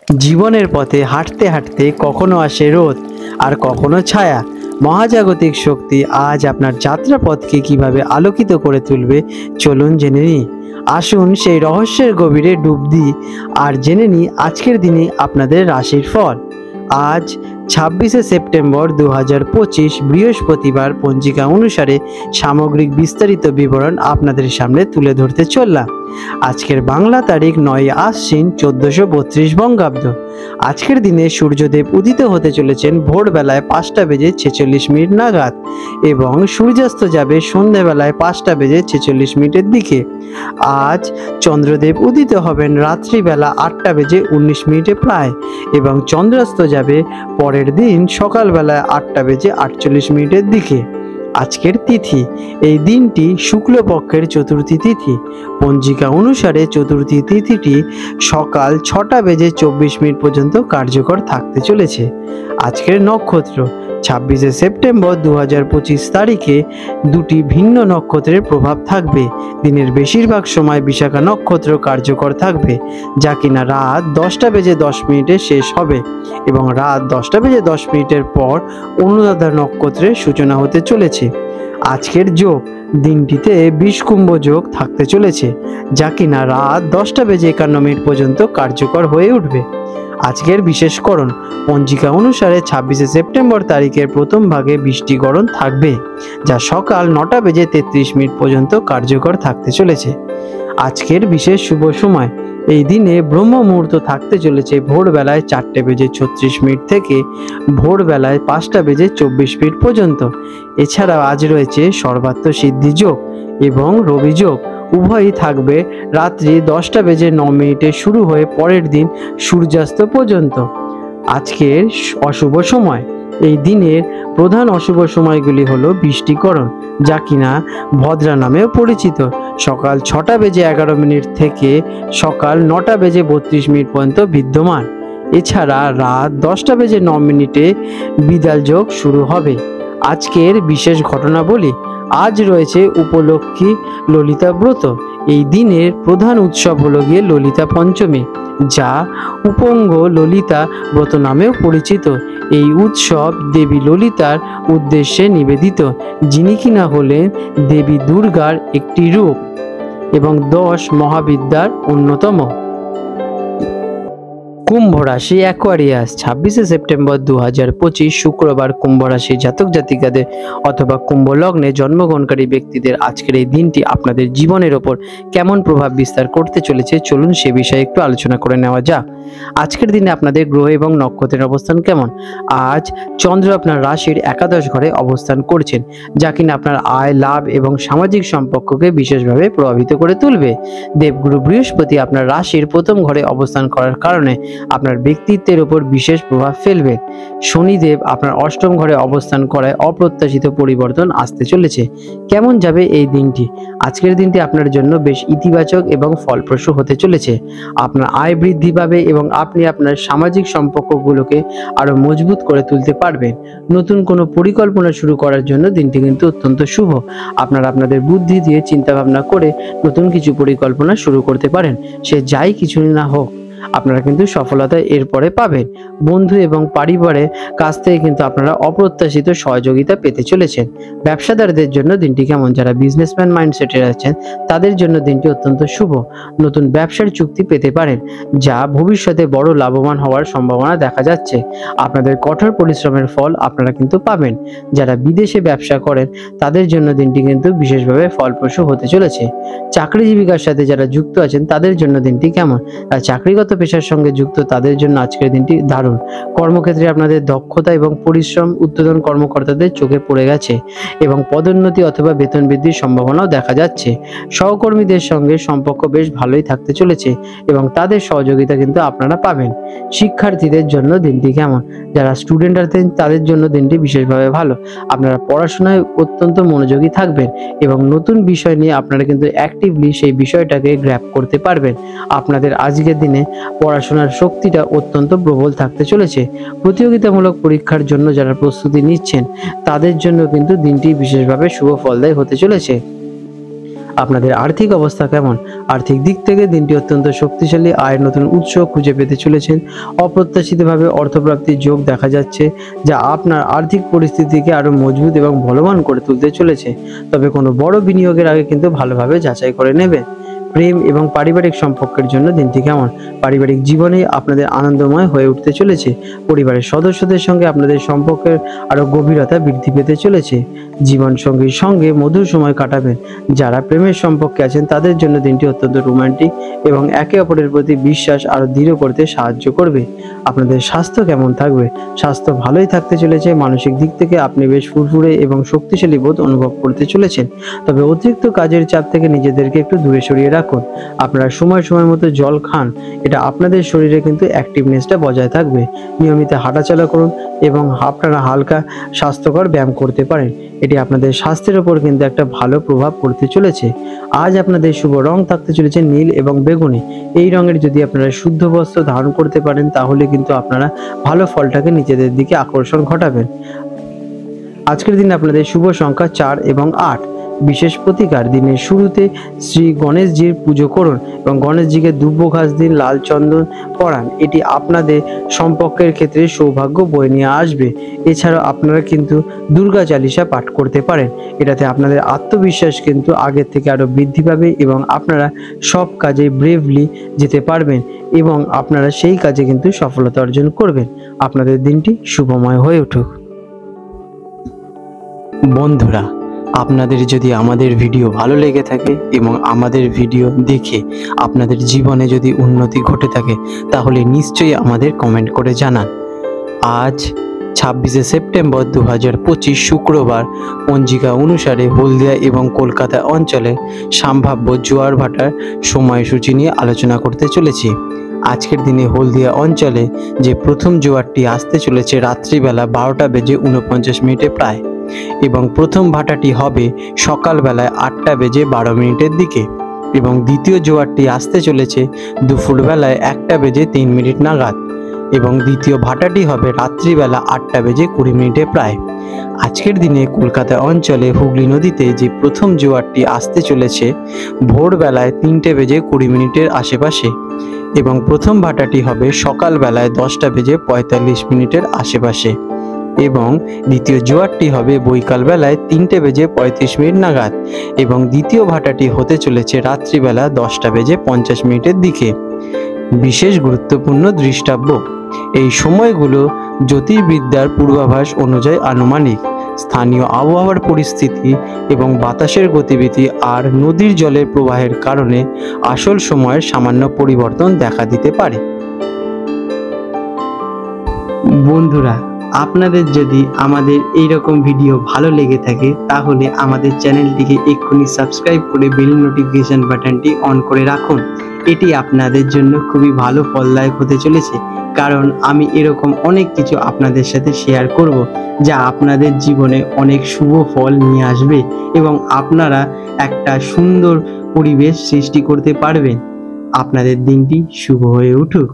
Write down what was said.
জীবনের পথে হাঁটতে হাঁটতে কখনো আসে রোদ আর কখনো ছায়া। মহাজাগতিক শক্তি আজ আপনার যাত্রাপথকে কিভাবে আলোকিত করে তুলবে, চলুন জেনে নিই। আসুন সেই রহস্যের গভীরে ডুব দিই আর জেনে নিই আজকের দিনে আপনাদের রাশির ফল। আজ 26শে সেপ্টেম্বর 2025 বৃহস্পতিবার, পঞ্জিকা অনুসারে সামগ্রিক বিস্তারিত বিবরণ আপনাদের সামনে তুলে ধরতে চললাম। আজকের বাংলা তারিখ 9 আশ্বিন 1432 বঙ্গাব্দ। আজকের দিনে সূর্যদেব উদিত হতে চলেছেন ভোরবেলায় 5:46 নাগাদ এবং সূর্যাস্ত যাবে সন্ধ্যাবেলায় 5:46 দিকে। আজ চন্দ্রদেব উদিত হবেন রাত্রিবেলা 8:19 প্রায় এবং চন্দ্রাস্ত যাবে পরের দিন সকালবেলায় 8:48 দিকে। আজকের তিথি, এই দিনটি শুক্লপক্ষের চতুর্থী তিথি। পঞ্জিকা অনুসারে চতুর্থী তিথিটি সকাল 6:24 পর্যন্ত কার্যকর থাকতে চলেছে। আজকের নক্ষত্র, 26শে সেপ্টেম্বর 2025 তারিখে দুটি ভিন্ন নক্ষত্রের প্রভাব থাকবে। দিনের বেশিরভাগ সময় বিশাখা নক্ষত্র কার্যকর থাকবে, যা কিনা রাত 10:10 শেষ হবে এবং রাত 10:10 পর অনুরাধা নক্ষত্রের সূচনা হতে চলেছে। আজকের যোগ, দিনটিতে বিষকুম্ভ যোগ থাকতে চলেছে, যা কিনা রাত 10:51 পর্যন্ত কার্যকর হয়ে উঠবে। আজকের বিশেষকরণ, পঞ্জিকা অনুসারে 26শে সেপ্টেম্বর তারিখের প্রথম ভাগে বৃষ্টিকরণ থাকবে, যা সকাল 9:33 পর্যন্ত কার্যকর থাকতে চলেছে। আজকের বিশেষ শুভ সময়, এই দিনে ব্রহ্ম মুহূর্ত থাকতে চলেছে ভোরবেলায় 4:36 থেকে ভোরবেলায় 5:24 পর্যন্ত। এছাড়াও আজ রয়েছে সর্বাত্ম সিদ্ধি যোগ এবং রবি যোগ, উভয়ই থাকবে রাত্রি 10:09 শুরু হয়ে পরের দিন সূর্যাস্ত পর্যন্ত। আজকের অশুভ সময়, এই দিনের প্রধান অশুভ সময়গুলি হলো বৃষ্টিকরণ, যা কিনা ভদ্রা নামেও পরিচিত, সকাল 6:11 থেকে সকাল 9:32 পর্যন্ত বিদ্যমান। এছাড়া রাত 10:09 বিদাল যোগ শুরু হবে। আজকের বিশেষ ঘটনাবলী, আজ রয়েছে উপলক্ষ্মী ললিতা ব্রত। এই দিনের প্রধান উৎসব হলো গিয়ে ললিতা পঞ্চমী, যা উপঙ্গ ললিতা ব্রত নামেও পরিচিত। এই উৎসব দেবী ললিতার উদ্দেশ্যে নিবেদিত, যিনি কিনা হলেন দেবী দুর্গার একটি রূপ এবং 10 মহাবিদ্যার অন্যতম। কুম্ভ রাশি অ্যাকোয়ারিয়াস, 26শে সেপ্টেম্বর 2025 শুক্রবার কুম্ভ রাশি জাতক জাতিকাদের অথবা কুম্ভ লগ্নে জন্মগ্রহণকারী ব্যক্তিদের আজকের এই দিনটি আপনাদের জীবনের ওপর কেমন প্রভাব বিস্তার করতে চলেছে, চলুন সে বিষয়ে একটু আলোচনা করে নেওয়া যাক। আজকের দিনে আপনাদের গ্রহ এবং নক্ষত্রের অবস্থান কেমন? আজ চন্দ্র আপনার রাশির একাদশ ঘরে অবস্থান করছেন, যা কিনা আপনার আয়, লাভ এবং সামাজিক সম্পর্ককে বিশেষভাবে প্রভাবিত করে তুলবে। দেবগুরু বৃহস্পতি আপনার রাশির প্রথম ঘরে অবস্থান করার কারণে আপনার ব্যক্তিত্বের উপর বিশেষ প্রভাব ফেলবে। শনিদেব আপনার অষ্টম ঘরে অবস্থান করায় অপ্রত্যাশিত পরিবর্তন আসতে চলেছে। কেমন যাবে এই দিনটি? আজকের দিনটি আপনার জন্য বেশ ইতিবাচক এবং ফলপ্রসূ হতে চলেছে। আপনার আয় বৃদ্ধি পাবে এবং আপনি আপনার সামাজিক সম্পর্কগুলোকে আরো মজবুত করে তুলতে পারবেন। নতুন কোনো পরিকল্পনা শুরু করার জন্য দিনটি কিন্তু অত্যন্ত শুভ। আপনারা আপনাদের বুদ্ধি দিয়ে চিন্তা ভাবনা করে নতুন কিছু পরিকল্পনা শুরু করতে পারেন, সে যাই কিছু না হোক আপনারা কিন্তু সফলতা এরপরে পাবেন। বন্ধু এবং পরিবারের কাছ থেকে কিন্তু আপনারা অপ্রত্যাশিত সহযোগিতা পেতে চলেছেন। ব্যবসাদারদের জন্য দিনটি কেমন? যারা বিজনেসম্যান মাইন্ডসেটে আছেন তাদের জন্য দিনটি অত্যন্ত শুভ। নতুন ব্যবসার চুক্তি পেতে পারেন, যা ভবিষ্যতে বড় লাভবান হওয়ার সম্ভাবনা দেখা যাচ্ছে। আপনাদের কঠোর পরিশ্রমের ফল আপনারা কিন্তু পাবেন। যারা বিদেশে ব্যবসা করেন তাদের জন্য দিনটি কিন্তু বিশেষভাবে ফলপ্রসূ হতে চলেছে। চাকরি জীবিকার সাথে যারা যুক্ত আছেন তাদের জন্য দিনটি কেমন? আর চাকরিগত পেশার সঙ্গে যুক্ত তাদের জন্য আজকের দিনটি দারুণ। কর্মক্ষেত্রে আপনাদের দক্ষতা এবং পরিশ্রম উদ্বোধন কর্মকর্তাদের চোখে পড়ে গেছে এবং পদোন্নতি অথবা বেতন বৃদ্ধির সম্ভাবনাও দেখা যাচ্ছে। সহকর্মীদের সঙ্গে সম্পর্ক বেশ ভালোই থাকতে চলেছে এবং তাদের সহযোগিতা কিন্তু আপনারা পাবেন। শিক্ষার্থীদের জন্য দিনটি কেমন? যারা স্টুডেন্ট আছেন তাদের জন্য দিনটি বিশেষভাবে ভালো। আপনারা পড়াশোনায় অত্যন্ত মনোযোগী থাকবেন এবং নতুন বিষয় নিয়ে আপনারা কিন্তু অ্যাক্টিভলি সেই বিষয়টাকে গ্র্যাব করতে পারবেন। আপনাদের আজকের দিনে পড়াশোনার শক্তিটা অত্যন্ত প্রবল থাকতে চলেছে। প্রতিযোগিতামূলক পরীক্ষার জন্য যারা প্রস্তুতি নিচ্ছেন তাদের জন্য কিন্তু দিনটি বিশেষভাবে শুভ ফলদায়ী হতে চলেছে। আপনাদের আর্থিক অবস্থা কেমন? আর্থিক দিক থেকে দিনটি অত্যন্ত শক্তিশালী, আয়ের নতুন উৎস খুঁজে পেতে চলেছেন। অপ্রত্যাশিতভাবে অর্থপ্রাপ্তির যোগ দেখা যাচ্ছে, যা আপনার আর্থিক পরিস্থিতিকে আরও মজবুত এবং বলবান করে তুলতে চলেছে। তবে কোনো বড় বিনিয়োগের আগে কিন্তু ভালোভাবে যাচাই করে নেবেন। প্রেম এবং পারিবারিক সম্পর্কের জন্য দিনটি কেমন? পারিবারিক জীবনে আপনাদের আনন্দময় হয়ে উঠতে চলেছে। পরিবারের সদস্যদের সঙ্গে আপনাদের সম্পর্কের আরও গভীরতা বৃদ্ধি পেতে চলেছে। জীবনসঙ্গীর সঙ্গে মধুর সময় কাটাবেন। যারা প্রেমের সম্পর্কে আছেন তাদের জন্য দিনটি অত্যন্ত রোমান্টিক এবং একে অপরের প্রতি বিশ্বাস আরও দৃঢ় করতে সাহায্য করবে। আপনাদের স্বাস্থ্য কেমন থাকবে? স্বাস্থ্য ভালোই থাকতে চলেছে। মানসিক দিক থেকে আপনি বেশ ফুরফুরে এবং শক্তিশালী বোধ অনুভব করতে চলেছেন। তবে অতিরিক্ত কাজের চাপ থেকে নিজেদেরকে একটু দূরে সরিয়ে রাখুন। আপনারা সময় সময় মতো জল খান, এটা আপনাদের শরীরে কিন্তু অ্যাক্টিভনেসটা বজায় থাকবে। নিয়মিত হাঁটাচলা করুন এবং আপনারা হালকা স্বাস্থ্যকর ব্যায়াম করতে পারেন। এটি আপনাদের স্বাস্থ্যের ওপর কিন্তু একটা ভালো প্রভাব পড়তে চলেছে। আজ আপনাদের শুভ রং থাকতে চলেছে নীল এবং বেগুনি। এই রঙের যদি আপনারা শুদ্ধ বস্ত্র ধারণ করতে পারেন তাহলে কিন্তু আপনারা ভালো ফলটাকে নিজেদের দিকে আকর্ষণ ঘটাবেন। আজকের দিন আপনাদের শুভ সংখ্যা 4 এবং 8। বিশেষ প্রতিকার, দিনের শুরুতে শ্রী গণেশজির পুজো করুন এবং গণেশজিকে দুব্য ঘাস দিন, লাল চন্দন পরান। এটি আপনাদের সম্পর্কের ক্ষেত্রে সৌভাগ্য বয়ে নিয়ে আসবে। এছাড়াও আপনারা কিন্তু দুর্গা চালিসা পাঠ করতে পারেন। এটাতে আপনাদের আত্মবিশ্বাস কিন্তু আগের থেকে আরও বৃদ্ধি পাবে এবং আপনারা সব কাজে ব্রেভলি যেতে পারবেন এবং আপনারা সেই কাজে কিন্তু সফলতা অর্জন করবেন। আপনাদের দিনটি শুভময় হয়ে উঠুক। বন্ধুরা, আপনাদের যদি আমাদের ভিডিও ভালো লেগে থাকে এবং আমাদের ভিডিও দেখে আপনাদের জীবনে যদি উন্নতি ঘটে থাকে তাহলে নিশ্চয়ই আমাদের কমেন্ট করে জানান। আজ 26শে সেপ্টেম্বর 2025 শুক্রবার পঞ্জিকা অনুসারে হলদিয়া এবং কলকাতা অঞ্চলে সম্ভাব্য জোয়ার ভাটার সময়সূচি নিয়ে আলোচনা করতে চলেছি। আজকের দিনে হলদিয়া অঞ্চলে যে প্রথম জোয়ারটি আসতে চলেছে রাত্রিবেলা 12:49 প্রায়, এবং প্রথম ভাটাটি হবে সকালবেলায় 8:12 দিকে, এবং দ্বিতীয় জোয়ারটি আসতে চলেছে দুপুরবেলায় 1:03 নাগাদ, এবং দ্বিতীয় ভাটাটি হবে রাত্রিবেলা 8:20 প্রায়। আজকের দিনে কলকাতা অঞ্চলে হুগলি নদীতে যে প্রথম জোয়ারটি আসতে চলেছে ভোরবেলায় 3:20 আশেপাশে, এবং প্রথম ভাটাটি হবে সকালবেলায় 10:45 আশেপাশে, এবং দ্বিতীয় জোয়ারটি হবে বৈকালবেলায় 3:35 নাগাদ, এবং দ্বিতীয় ভাটাটি হতে চলেছে রাত্রিবেলা 10:50 দিকে। বিশেষ গুরুত্বপূর্ণ দৃষ্টাব্য, এই সময়গুলো জ্যোতির্বিদ্যার পূর্বাভাস অনুযায়ী আনুমানিক। স্থানীয় আবহাওয়ার পরিস্থিতি এবং বাতাসের গতিবিধি আর নদীর জলের প্রবাহের কারণে আসল সময়ের সামান্য পরিবর্তন দেখা দিতে পারে। বন্ধুরা, আপনাদের যদি আমাদের এই রকম ভিডিও ভালো লেগে থাকে তাহলে আমাদের চ্যানেলটিকে এক্ষুনি সাবস্ক্রাইব করে বেল নোটিফিকেশন বাটনটি অন করে রাখুন। এটি আপনাদের জন্য খুবই ভালো ফলদায়ক হতে চলেছে, কারণ আমি এরকম অনেক কিছু আপনাদের সাথে শেয়ার করব যা আপনাদের জীবনে অনেক শুভ ফল নিয়ে আসবে এবং আপনারা একটা সুন্দর পরিবেশ সৃষ্টি করতে পারবেন। আপনাদের দিনটি শুভ হয়ে উঠুক।